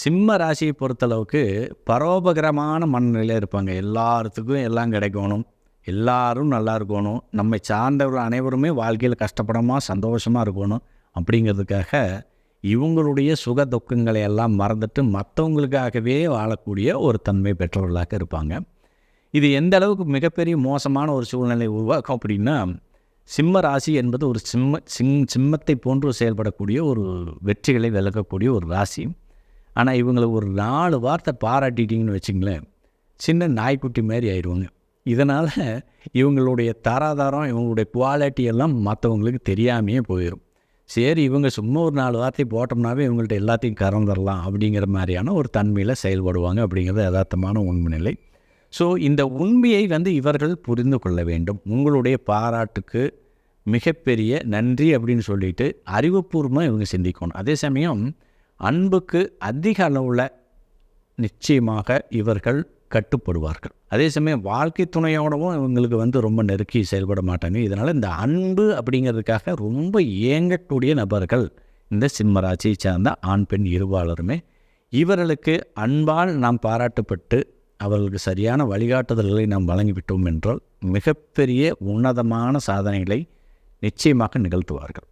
சிம்ம ராசியை பொறுத்தளவுக்கு பரோபகரமான மனநிலையில் இருப்பாங்க. எல்லாத்துக்கும் எல்லாம் கிடைக்கணும், எல்லாரும் நல்லா இருக்கணும், நம்மை சார்ந்தவர்கள் அனைவருமே வாழ்க்கையில் கஷ்டப்படாமல் சந்தோஷமாக இருக்கணும் அப்படிங்கிறதுக்காக இவங்களுடைய சுக துக்கங்களை எல்லாம் மறந்துட்டு மற்றவங்களுக்காகவே வாழக்கூடிய ஒரு தன்மை பெற்றவர்களாக இருப்பாங்க. இது எந்த அளவுக்கு மிகப்பெரிய மோசமான ஒரு சூழ்நிலை உருவாக்கும் அப்படின்னா, சிம்ம ராசி என்பது ஒரு சிம்மத்தை போன்று செயல்படக்கூடிய ஒரு வெற்றிகளை விளக்கக்கூடிய ஒரு ராசி. ஆனால் இவங்களை ஒரு 4 வார்த்தை பாராட்டிட்டிங்கன்னு வச்சுங்களேன், சின்ன நாய்க்குட்டி மாதிரி ஆயிடுவாங்க. இதனால் இவங்களுடைய தராதாரம், இவங்களுடைய குவாலிட்டி எல்லாம் மற்றவங்களுக்கு தெரியாமையே போயிடும். சரி, இவங்க சும்மா ஒரு 4 வார்த்தை போட்டோம்னாவே இவங்கள்ட்ட எல்லாத்தையும் கறந்துடலாம் அப்படிங்கிற மாதிரியான ஒரு தன்மையில் செயல்படுவாங்க அப்படிங்கிறது யதார்த்தமான உண்மை நிலை. ஸோ இந்த உண்மையை இவர்கள் புரிந்து கொள்ள வேண்டும். உங்களுடைய பாராட்டுக்கு மிகப்பெரிய நன்றி அப்படின்னு சொல்லிட்டு அறிவுபூர்வமாக இவங்க சிந்திக்கணும். அதே சமயம் அன்புக்கு அதிக அளவில் நிச்சயமாக இவர்கள் கட்டுப்படுவார்கள். அதே சமயம் வாழ்க்கை துணையோடவும் இவங்களுக்கு ரொம்ப நெருக்கி செயல்பட மாட்டாங்க. இதனால் இந்த அன்பு அப்படிங்கிறதுக்காக ரொம்ப ஏங்கக்கூடிய நபர்கள் இந்த சிம்மராசியை சார்ந்த ஆண் பெண் இருபாலருமே. இவர்களுக்கு அன்பால் நாம் பாராட்டப்பட்டு அவர்களுக்கு சரியான வழிகாட்டுதல்களை நாம் வழங்கிவிட்டோம் என்றால் மிகப்பெரிய உன்னதமான சாதனைகளை நிச்சயமாக நிகழ்த்துவார்கள்.